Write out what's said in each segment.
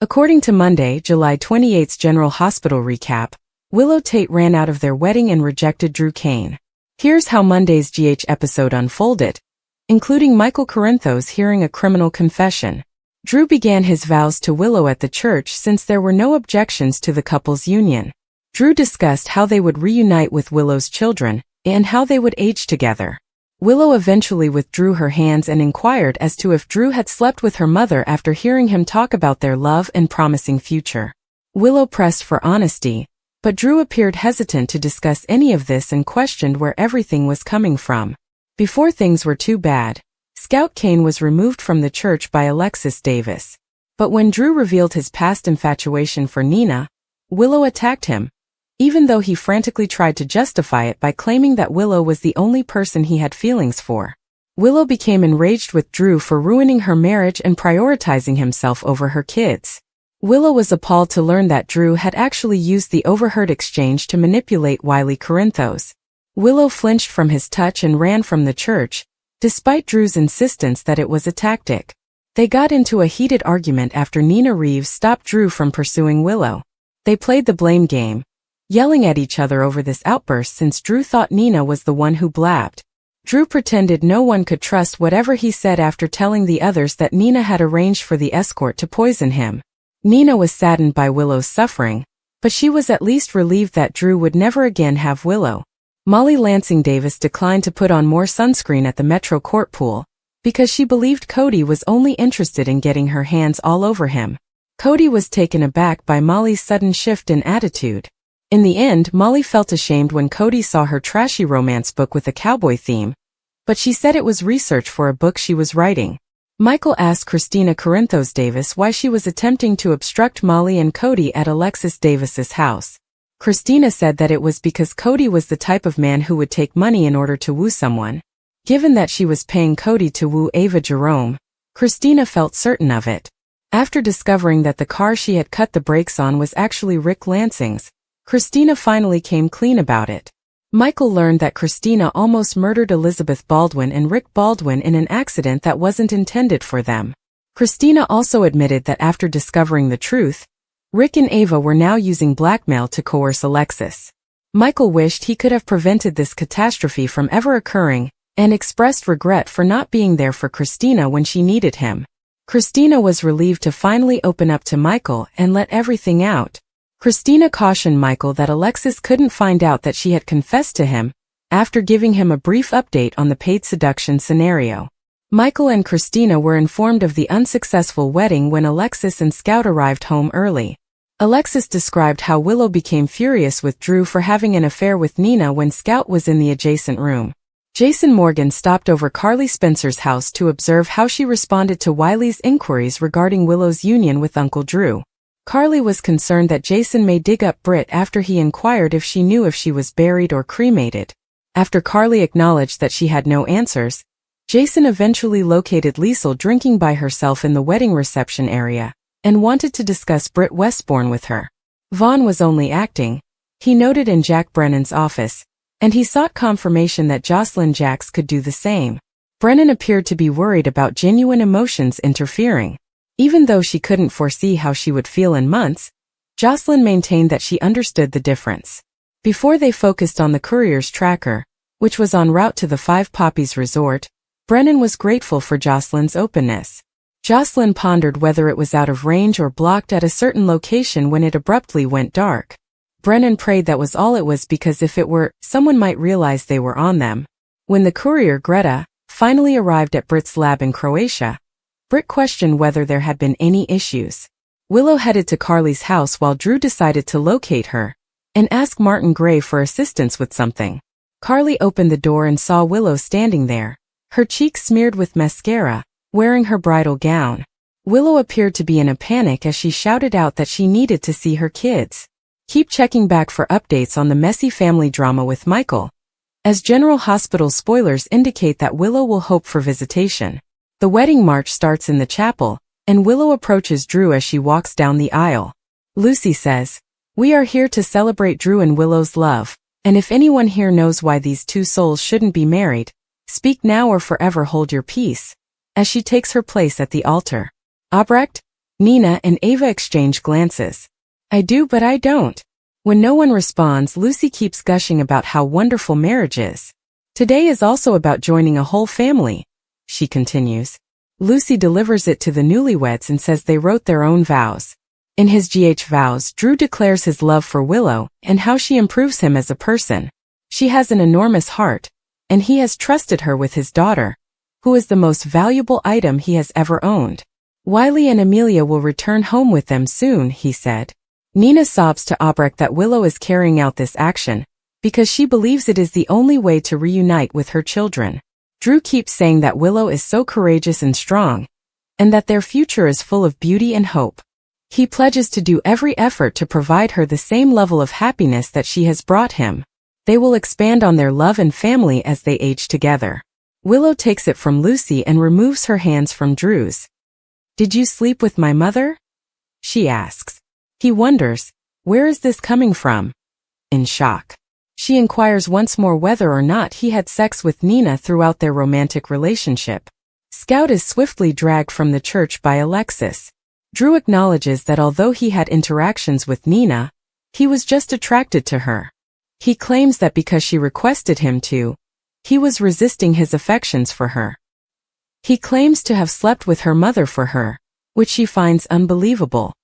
According to Monday, July 28's General Hospital recap, Willow Tate ran out of their wedding and rejected Drew Kane. Here's how Monday's GH episode unfolded, including Michael Corinthos hearing a criminal confession. Drew began his vows to Willow at the church since there were no objections to the couple's union. Drew discussed how they would reunite with Willow's children and how they would age together. Willow eventually withdrew her hands and inquired as to if Drew had slept with her mother after hearing him talk about their love and promising future. Willow pressed for honesty, but Drew appeared hesitant to discuss any of this and questioned where everything was coming from. Before things were too bad, Scout Kane was removed from the church by Alexis Davis. But when Drew revealed his past infatuation for Nina, Willow attacked him, even though he frantically tried to justify it by claiming that Willow was the only person he had feelings for. Willow became enraged with Drew for ruining her marriage and prioritizing himself over her kids. Willow was appalled to learn that Drew had actually used the overheard exchange to manipulate wily Corinthos. Willow flinched from his touch and ran from the church, despite Drew's insistence that it was a tactic. They got into a heated argument after Nina Reeves stopped Drew from pursuing Willow. They played the blame game, yelling at each other over this outburst since Drew thought Nina was the one who blabbed. Drew pretended no one could trust whatever he said after telling the others that Nina had arranged for the escort to poison him. Nina was saddened by Willow's suffering, but she was at least relieved that Drew would never again have Willow. Molly Lansing Davis declined to put on more sunscreen at the Metro Court pool, because she believed Cody was only interested in getting her hands all over him. Cody was taken aback by Molly's sudden shift in attitude. In the end, Molly felt ashamed when Cody saw her trashy romance book with a cowboy theme, but she said it was research for a book she was writing. Michael asked Christina Corinthos Davis why she was attempting to obstruct Molly and Cody at Alexis Davis's house. Christina said that it was because Cody was the type of man who would take money in order to woo someone. Given that she was paying Cody to woo Ava Jerome, Christina felt certain of it. After discovering that the car she had cut the brakes on was actually Rick Lansing's, Christina finally came clean about it. Michael learned that Christina almost murdered Elizabeth Baldwin and Rick Baldwin in an accident that wasn't intended for them. Christina also admitted that after discovering the truth, Rick and Ava were now using blackmail to coerce Alexis. Michael wished he could have prevented this catastrophe from ever occurring, and expressed regret for not being there for Christina when she needed him. Christina was relieved to finally open up to Michael and let everything out. Christina cautioned Michael that Alexis couldn't find out that she had confessed to him, after giving him a brief update on the paid seduction scenario. Michael and Christina were informed of the unsuccessful wedding when Alexis and Scout arrived home early. Alexis described how Willow became furious with Drew for having an affair with Nina when Scout was in the adjacent room. Jason Morgan stopped over Carly Spencer's house to observe how she responded to Wiley's inquiries regarding Willow's union with Uncle Drew. Carly was concerned that Jason may dig up Britt after he inquired if she knew if she was buried or cremated. After Carly acknowledged that she had no answers, Jason eventually located Liesl drinking by herself in the wedding reception area, and wanted to discuss Britt Westbourne with her. Vaughn was only acting, he noted in Jack Brennan's office, and he sought confirmation that Jocelyn Jacks could do the same. Brennan appeared to be worried about genuine emotions interfering. Even though she couldn't foresee how she would feel in months, Jocelyn maintained that she understood the difference. Before they focused on the courier's tracker, which was en route to the Five Poppies resort, Brennan was grateful for Jocelyn's openness. Jocelyn pondered whether it was out of range or blocked at a certain location when it abruptly went dark. Brennan prayed that was all it was, because if it were, someone might realize they were on them. When the courier, Greta, finally arrived at Britt's lab in Croatia, Britt questioned whether there had been any issues. Willow headed to Carly's house while Drew decided to locate her and ask Martin Gray for assistance with something. Carly opened the door and saw Willow standing there, her cheeks smeared with mascara, wearing her bridal gown. Willow appeared to be in a panic as she shouted out that she needed to see her kids. Keep checking back for updates on the messy family drama with Michael, as General Hospital spoilers indicate that Willow will hope for visitation. The wedding march starts in the chapel, and Willow approaches Drew as she walks down the aisle. Lucy says, "We are here to celebrate Drew and Willow's love, and if anyone here knows why these two souls shouldn't be married, speak now or forever hold your peace," as she takes her place at the altar. Albrecht, Nina and Ava exchange glances. I do, but I don't. When no one responds, Lucy keeps gushing about how wonderful marriage is. Today is also about joining a whole family, she continues. Lucy delivers it to the newlyweds and says they wrote their own vows. In his vows, Drew declares his love for Willow and how she improves him as a person. She has an enormous heart, and he has trusted her with his daughter, who is the most valuable item he has ever owned. Wiley and Amelia will return home with them soon, he said. Nina sobs to Albrecht that Willow is carrying out this action because she believes it is the only way to reunite with her children. Drew keeps saying that Willow is so courageous and strong, and that their future is full of beauty and hope. He pledges to do every effort to provide her the same level of happiness that she has brought him. They will expand on their love and family as they age together. Willow takes it from Lucy and removes her hands from Drew's. Did you sleep with my mother? She asks. He wonders, where is this coming from? In shock. She inquires once more whether or not he had sex with Nina throughout their romantic relationship. Scout is swiftly dragged from the church by Alexis. Drew acknowledges that although he had interactions with Nina, he was just attracted to her. He claims that because she requested him to, he was resisting his affections for her. He claims to have slept with her mother for her, which she finds unbelievable.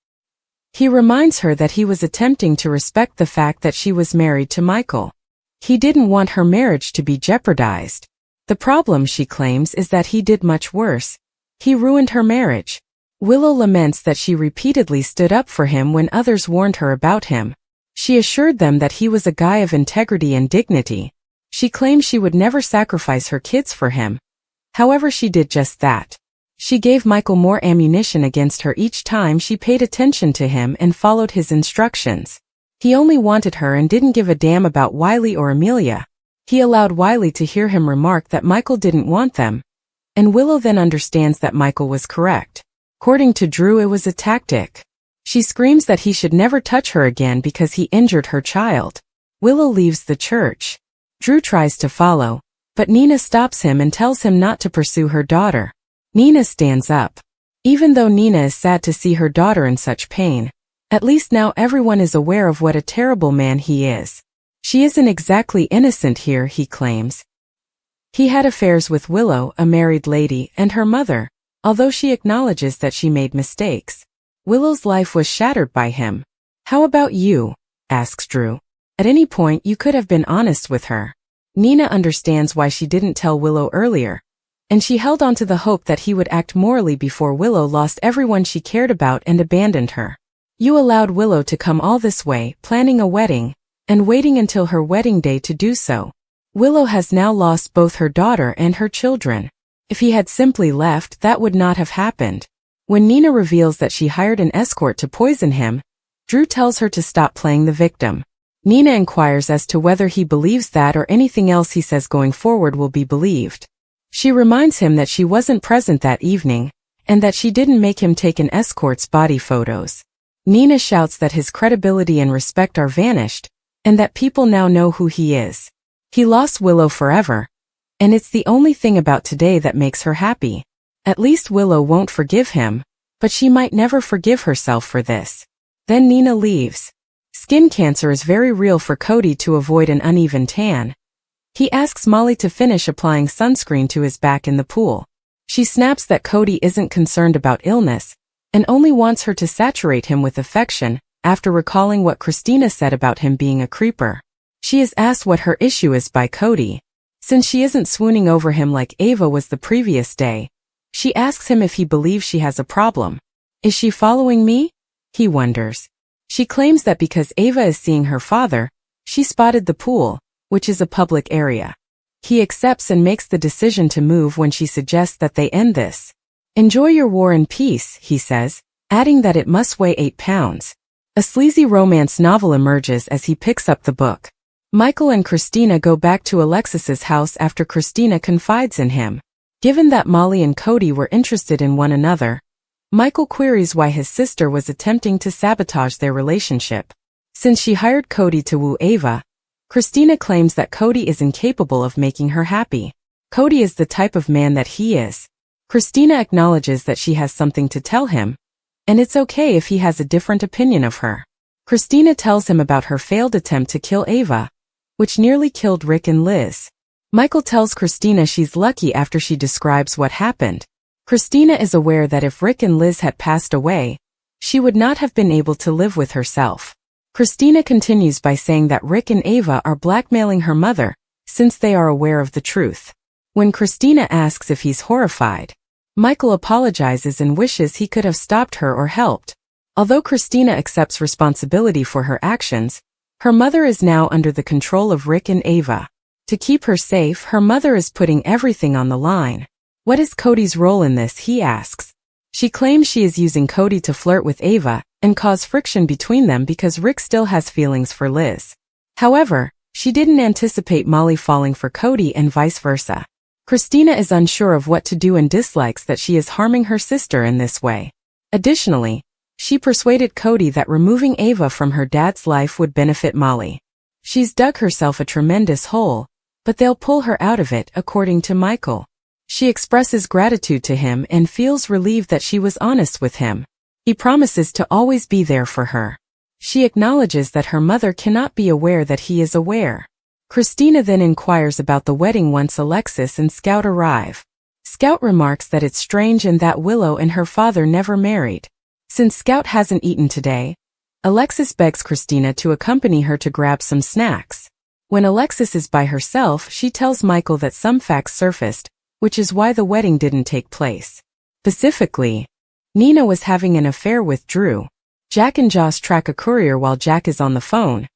He reminds her that he was attempting to respect the fact that she was married to Michael. He didn't want her marriage to be jeopardized. The problem, she claims, is that he did much worse. He ruined her marriage. Willow laments that she repeatedly stood up for him when others warned her about him. She assured them that he was a guy of integrity and dignity. She claims she would never sacrifice her kids for him. However, she did just that. She gave Michael more ammunition against her each time she paid attention to him and followed his instructions. He only wanted her and didn't give a damn about Wiley or Amelia. He allowed Wiley to hear him remark that Michael didn't want them, and Willow then understands that Michael was correct. According to Drew, it was a tactic. She screams that he should never touch her again because he injured her child. Willow leaves the church. Drew tries to follow, but Nina stops him and tells him not to pursue her daughter. Nina stands up. Even though Nina is sad to see her daughter in such pain, at least now everyone is aware of what a terrible man he is. She isn't exactly innocent here, he claims. He had affairs with Willow, a married lady, and her mother, although she acknowledges that she made mistakes. Willow's life was shattered by him. How about you? Asks Drew. At any point you could have been honest with her. Nina understands why she didn't tell Willow earlier, and she held on to the hope that he would act morally before Willow lost everyone she cared about and abandoned her. You allowed Willow to come all this way, planning a wedding, and waiting until her wedding day to do so. Willow has now lost both her daughter and her children. If he had simply left, that would not have happened. When Nina reveals that she hired an escort to poison him, Drew tells her to stop playing the victim. Nina inquires as to whether he believes that or anything else he says going forward will be believed. She reminds him that she wasn't present that evening, and that she didn't make him take an escort's body photos. Nina shouts that his credibility and respect are vanished, and that people now know who he is. He lost Willow forever, and it's the only thing about today that makes her happy. At least Willow won't forgive him, but she might never forgive herself for this. Then Nina leaves. Skin cancer is very real for Cody. To avoid an uneven tan, he asks Molly to finish applying sunscreen to his back in the pool. She snaps that Cody isn't concerned about illness, and only wants her to saturate him with affection, after recalling what Christina said about him being a creeper. She is asked what her issue is by Cody. Since she isn't swooning over him like Ava was the previous day, she asks him if he believes she has a problem. Is she following me? He wonders. She claims that because Ava is seeing her father, she spotted the pool, which is a public area. He accepts and makes the decision to move when she suggests that they end this. Enjoy your war in peace, he says, adding that it must weigh 8 pounds. A sleazy romance novel emerges as he picks up the book. Michael and Christina go back to Alexis's house after Christina confides in him. Given that Molly and Cody were interested in one another, Michael queries why his sister was attempting to sabotage their relationship. Since she hired Cody to woo Ava, Christina claims that Cody is incapable of making her happy. Cody is the type of man that he is. Christina acknowledges that she has something to tell him, and it's okay if he has a different opinion of her. Christina tells him about her failed attempt to kill Ava, which nearly killed Rick and Liz. Michael tells Christina she's lucky after she describes what happened. Christina is aware that if Rick and Liz had passed away, she would not have been able to live with herself. Christina continues by saying that Rick and Ava are blackmailing her mother, since they are aware of the truth. When Christina asks if he's horrified, Michael apologizes and wishes he could have stopped her or helped. Although Christina accepts responsibility for her actions, her mother is now under the control of Rick and Ava. To keep her safe, her mother is putting everything on the line. What is Cody's role in this, he asks. She claims she is using Cody to flirt with Ava and cause friction between them because Rick still has feelings for Liz. However, she didn't anticipate Molly falling for Cody and vice versa. Christina is unsure of what to do and dislikes that she is harming her sister in this way. Additionally, she persuaded Cody that removing Ava from her dad's life would benefit Molly. She's dug herself a tremendous hole, but they'll pull her out of it, according to Michael. She expresses gratitude to him and feels relieved that she was honest with him. He promises to always be there for her. She acknowledges that her mother cannot be aware that he is aware. Christina then inquires about the wedding once Alexis and Scout arrive. Scout remarks that it's strange and that Willow and her father never married. Since Scout hasn't eaten today, Alexis begs Christina to accompany her to grab some snacks. When Alexis is by herself, she tells Michael that some facts surfaced, which is why the wedding didn't take place. Specifically, Nina was having an affair with Drew. Jack and Josh track a courier while Jack is on the phone.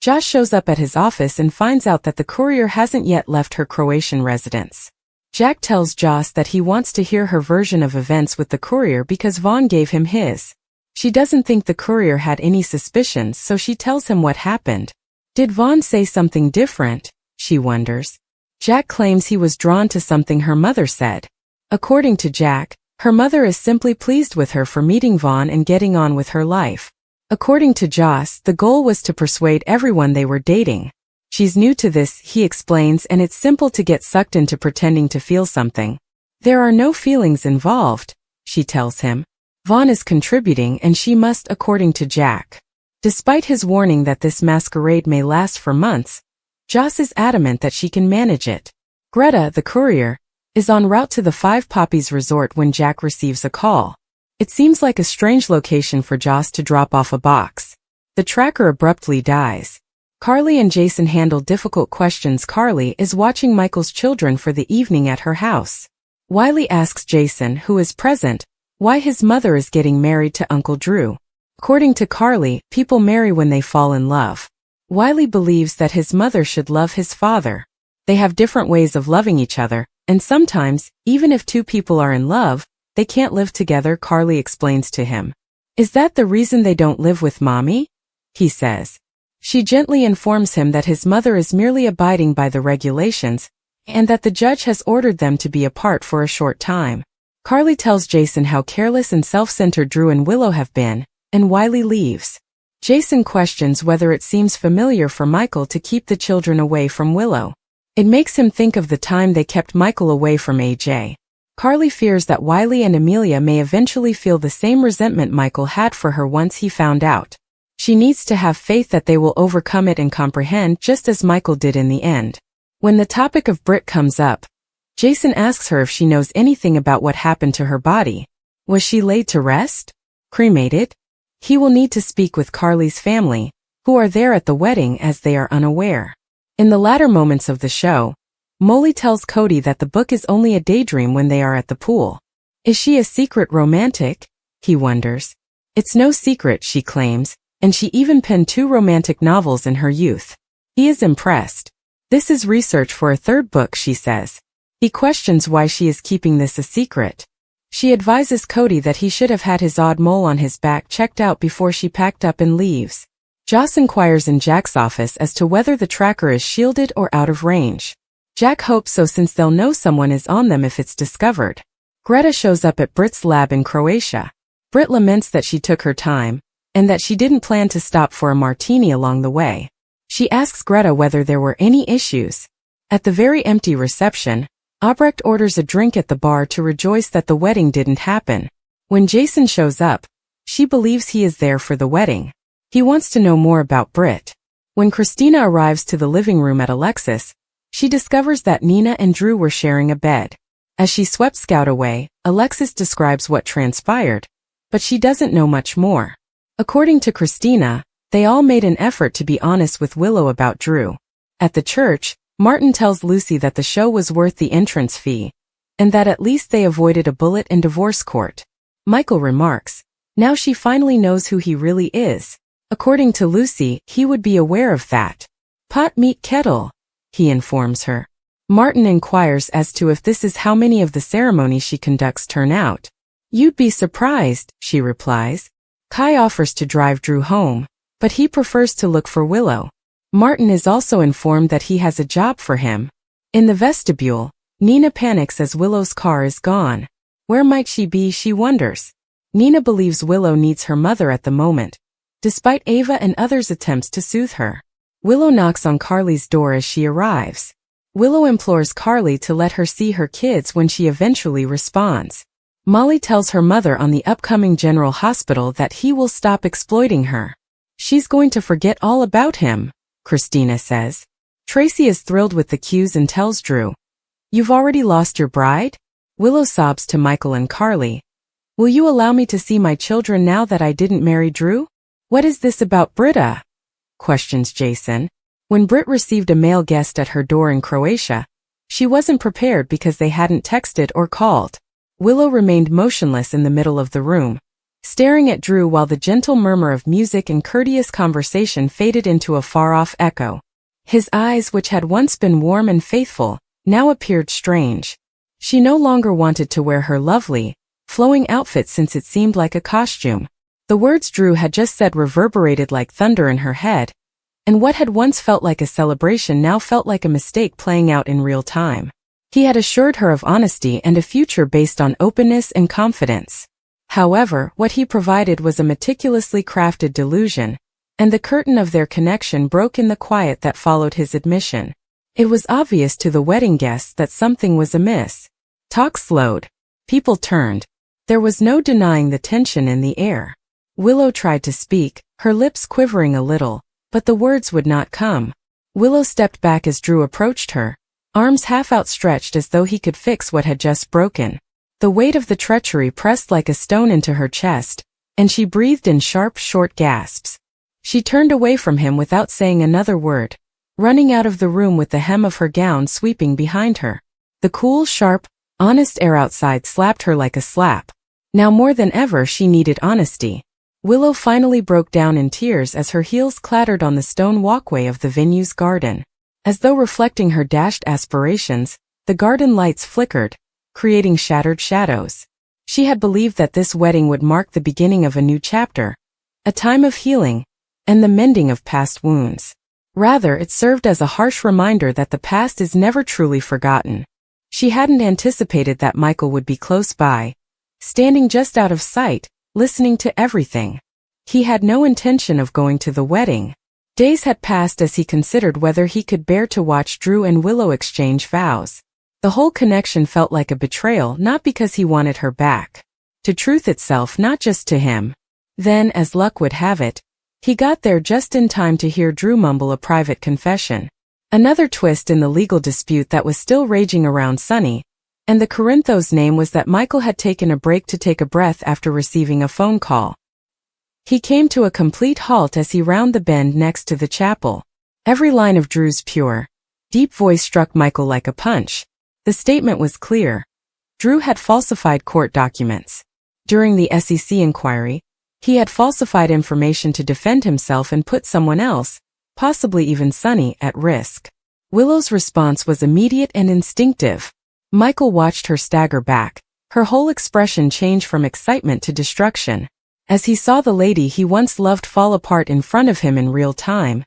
Josh shows up at his office and finds out that the courier hasn't yet left her Croatian residence. Jack tells Josh that he wants to hear her version of events with the courier because Vaughn gave him his. She doesn't think the courier had any suspicions, so she tells him what happened. Did Vaughn say something different? She wonders. Jack claims he was drawn to something her mother said. According to Jack, her mother is simply pleased with her for meeting Vaughn and getting on with her life. According to Joss, the goal was to persuade everyone they were dating. She's new to this, he explains, and it's simple to get sucked into pretending to feel something. There are no feelings involved, she tells him. Vaughn is contributing and she must, according to Jack. Despite his warning that this masquerade may last for months, Joss is adamant that she can manage it. Greta, the courier, is en route to the Five Poppies resort when Jack receives a call. It seems like a strange location for Joss to drop off a box. The tracker abruptly dies. Carly and Jason handle difficult questions. Carly is watching Michael's children for the evening at her house. Wiley asks Jason, who is present, why his mother is getting married to Uncle Drew. According to Carly, people marry when they fall in love. Wiley believes that his mother should love his father. They have different ways of loving each other, and sometimes, even if two people are in love, they can't live together, Carly explains to him. Is that the reason they don't live with Mommy? He says. She gently informs him that his mother is merely abiding by the regulations, and that the judge has ordered them to be apart for a short time. Carly tells Jason how careless and self-centered Drew and Willow have been, and Wiley leaves. Jason questions whether it seems familiar for Michael to keep the children away from Willow. It makes him think of the time they kept Michael away from AJ. Carly fears that Wiley and Amelia may eventually feel the same resentment Michael had for her once he found out. She needs to have faith that they will overcome it and comprehend just as Michael did in the end. When the topic of Britt comes up, Jason asks her if she knows anything about what happened to her body. Was she laid to rest? Cremated? He will need to speak with Carly's family, who are there at the wedding as they are unaware. In the latter moments of the show, Molly tells Cody that the book is only a daydream when they are at the pool. Is she a secret romantic? He wonders. It's no secret, she claims, and she even penned 2 romantic novels in her youth. He is impressed. This is research for a 3rd book, she says. He questions why she is keeping this a secret. She advises Cody that he should have had his odd mole on his back checked out before she packed up and leaves. Joss inquires in Jack's office as to whether the tracker is shielded or out of range. Jack hopes so since they'll know someone is on them if it's discovered. Greta shows up at Britt's lab in Croatia. Britt laments that she took her time, and that she didn't plan to stop for a martini along the way. She asks Greta whether there were any issues. At the very empty reception, Albrecht orders a drink at the bar to rejoice that the wedding didn't happen. When Jason shows up, She believes he is there for the wedding. He wants to know more about Britt. When Christina arrives to the living room at Alexis, she discovers that Nina and Drew were sharing a bed. As she swept Scout away, Alexis describes what transpired, but she doesn't know much more. According to Christina, they all made an effort to be honest with Willow about Drew. At the church, Martin tells Lucy that the show was worth the entrance fee, and that at least they avoided a bullet in divorce court. Michael remarks, now she finally knows who he really is. According to Lucy, he would be aware of that. Pot meet kettle, he informs her. Martin inquires as to if this is how many of the ceremonies she conducts turn out. You'd be surprised, she replies. Kai offers to drive Drew home, but he prefers to look for Willow. Martin is also informed that he has a job for him. In the vestibule, Nina panics as Willow's car is gone. Where might she be, she wonders. Nina believes Willow needs her mother at the moment, despite Ava and others' attempts to soothe her. Willow knocks on Carly's door as she arrives. Willow implores Carly to let her see her kids when she eventually responds. Molly tells her mother on the upcoming General Hospital that he will stop exploiting her. She's going to forget all about him, Christina says. Tracy is thrilled with the cues and tells Drew, "You've already lost your bride?" Willow sobs to Michael and Carly. "Will you allow me to see my children now that I didn't marry Drew?" "What is this about Britta?" questions Jason. When Britt received a male guest at her door in Croatia, she wasn't prepared because they hadn't texted or called. Willow remained motionless in the middle of the room, staring at Drew while the gentle murmur of music and courteous conversation faded into a far-off echo. His eyes, which had once been warm and faithful, now appeared strange. She no longer wanted to wear her lovely, flowing outfit since it seemed like a costume. The words Drew had just said reverberated like thunder in her head, and what had once felt like a celebration now felt like a mistake playing out in real time. He had assured her of honesty and a future based on openness and confidence. However, what he provided was a meticulously crafted delusion, and the curtain of their connection broke in the quiet that followed his admission. It was obvious to the wedding guests that something was amiss. Talk slowed. People turned. There was no denying the tension in the air. Willow tried to speak, her lips quivering a little, but the words would not come. Willow stepped back as Drew approached her, arms half outstretched as though he could fix what had just broken. The weight of the treachery pressed like a stone into her chest, and she breathed in sharp, short gasps. She turned away from him without saying another word, running out of the room with the hem of her gown sweeping behind her. The cool, sharp, honest air outside slapped her like a slap. Now more than ever she needed honesty. Willow finally broke down in tears as her heels clattered on the stone walkway of the venue's garden. As though reflecting her dashed aspirations, the garden lights flickered, creating shattered shadows. She had believed that this wedding would mark the beginning of a new chapter, a time of healing, and the mending of past wounds. Rather, it served as a harsh reminder that the past is never truly forgotten. She hadn't anticipated that Michael would be close by, standing just out of sight, listening to everything. He had no intention of going to the wedding. Days had passed as he considered whether he could bear to watch Drew and Willow exchange vows. The whole connection felt like a betrayal, not because he wanted her back. To truth itself, not just to him. Then, as luck would have it, he got there just in time to hear Drew mumble a private confession. Another twist in the legal dispute that was still raging around Sunny, and the Corinthos name was that Michael had taken a break to take a breath after receiving a phone call. He came to a complete halt as he rounded the bend next to the chapel. Every line of Drew's pure, deep voice struck Michael like a punch. The statement was clear. Drew had falsified court documents. During the SEC inquiry, he had falsified information to defend himself and put someone else, possibly even Sunny, at risk. Willow's response was immediate and instinctive. Michael watched her stagger back, her whole expression change from excitement to destruction. As he saw the lady he once loved fall apart in front of him in real time,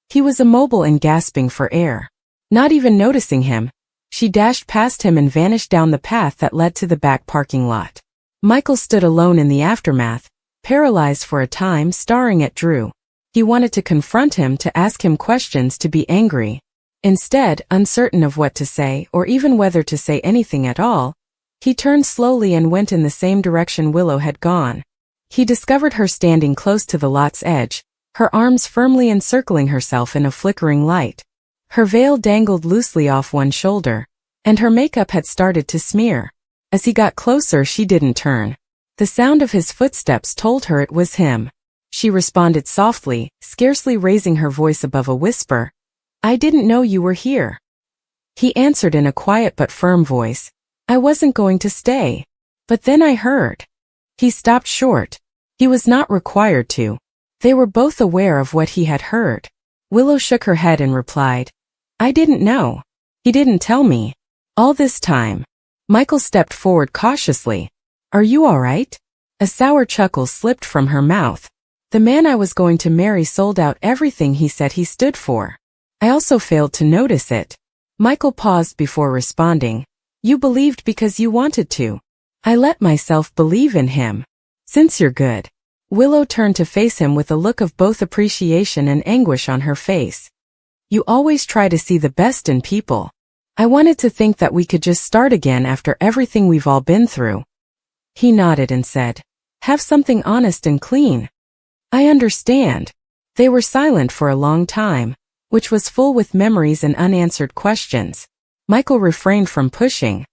he was immobile and gasping for air. Not even noticing him, she dashed past him and vanished down the path that led to the back parking lot. Michael stood alone in the aftermath, paralyzed for a time, staring at Drew. He wanted to confront him, to ask him questions, to be angry. Instead, uncertain of what to say or even whether to say anything at all, he turned slowly and went in the same direction Willow had gone. He discovered her standing close to the lot's edge, her arms firmly encircling herself in a flickering light. Her veil dangled loosely off one shoulder, and her makeup had started to smear. As he got closer, she didn't turn. The sound of his footsteps told her it was him. She responded softly, scarcely raising her voice above a whisper. "I didn't know you were here." He answered in a quiet but firm voice, "I wasn't going to stay. But then I heard." He stopped short. He was not required to. They were both aware of what he had heard. Willow shook her head and replied, "I didn't know. He didn't tell me. All this time." Michael stepped forward cautiously. "Are you all right?" A sour chuckle slipped from her mouth. "The man I was going to marry sold out everything he said he stood for. I also failed to notice it." Michael paused before responding. "You believed because you wanted to. I let myself believe in him. Since you're good." Willow turned to face him with a look of both appreciation and anguish on her face. "You always try to see the best in people. I wanted to think that we could just start again after everything we've all been through." He nodded and said, "Have something honest and clean." "I understand." They were silent for a long time, which was full with memories and unanswered questions. Michael refrained from pushing.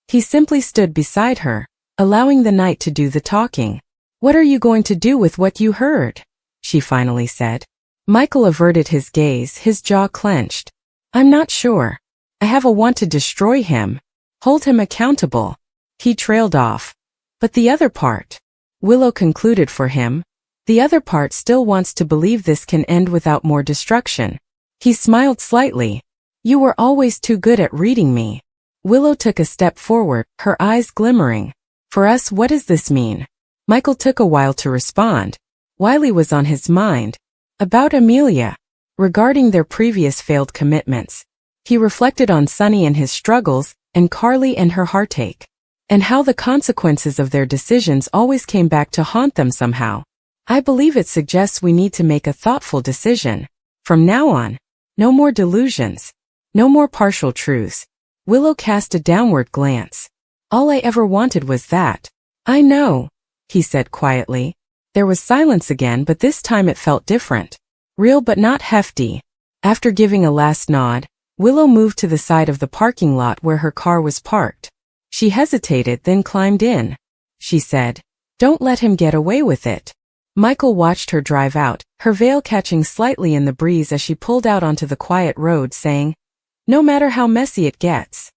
He simply stood beside her, allowing the night to do the talking. "What are you going to do with what you heard?" she finally said. Michael averted his gaze, his jaw clenched. "I'm not sure. I have a want to destroy him, hold him accountable." He trailed off. "But the other part," Willow concluded for him, "the other part still wants to believe this can end without more destruction." He smiled slightly. "You were always too good at reading me." Willow took a step forward, her eyes glimmering. "For us, what does this mean?" Michael took a while to respond. Wiley was on his mind. About Amelia. Regarding their previous failed commitments. He reflected on Sunny and his struggles, and Carly and her heartache. And how the consequences of their decisions always came back to haunt them somehow. "I believe it suggests we need to make a thoughtful decision. From now on, no more delusions. No more partial truths." Willow cast a downward glance. "All I ever wanted was that." "I know," he said quietly. There was silence again, but this time it felt different. Real but not hefty. After giving a last nod, Willow moved to the side of the parking lot where her car was parked. She hesitated, then climbed in. She said, "Don't let him get away with it." Michael watched her drive out, her veil catching slightly in the breeze as she pulled out onto the quiet road, saying, "No matter how messy it gets."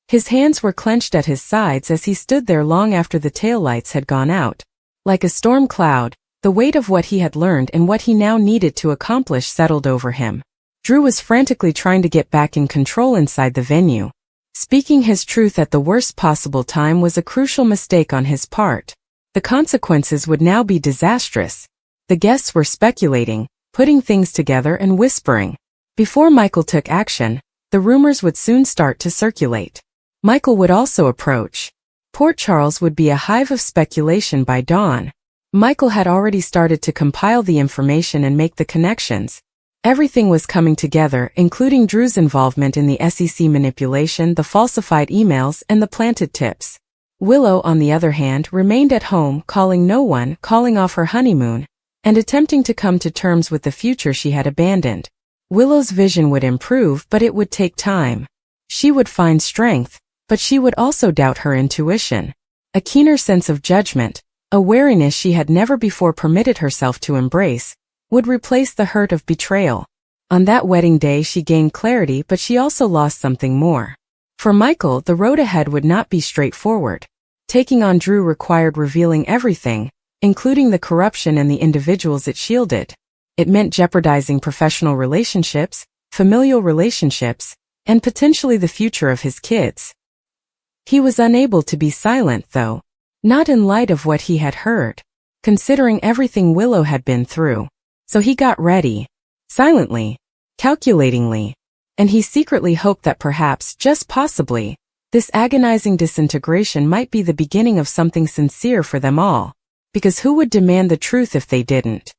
His hands were clenched at his sides as he stood there long after the taillights had gone out. Like a storm cloud, the weight of what he had learned and what he now needed to accomplish settled over him. Drew was frantically trying to get back in control inside the venue. Speaking his truth at the worst possible time was a crucial mistake on his part. The consequences would now be disastrous. The guests were speculating, putting things together and whispering. Before Michael took action, the rumors would soon start to circulate. Michael would also approach. Port Charles would be a hive of speculation by dawn. Michael had already started to compile the information and make the connections. Everything was coming together, including Drew's involvement in the SEC manipulation, the falsified emails, and the planted tips. Willow, on the other hand, remained at home, calling no one, calling off her honeymoon, and attempting to come to terms with the future she had abandoned. Willow's vision would improve, but it would take time. She would find strength, but she would also doubt her intuition. A keener sense of judgment, a wariness she had never before permitted herself to embrace, would replace the hurt of betrayal. On that wedding day she gained clarity, but she also lost something more. For Michael, the road ahead would not be straightforward. Taking on Drew required revealing everything, including the corruption and the individuals it shielded. It meant jeopardizing professional relationships, familial relationships, and potentially the future of his kids. He was unable to be silent, though. Not in light of what he had heard. Considering everything Willow had been through. So he got ready. Silently. Calculatingly. And he secretly hoped that perhaps, just possibly, this agonizing disintegration might be the beginning of something sincere for them all. Because who would demand the truth if they didn't?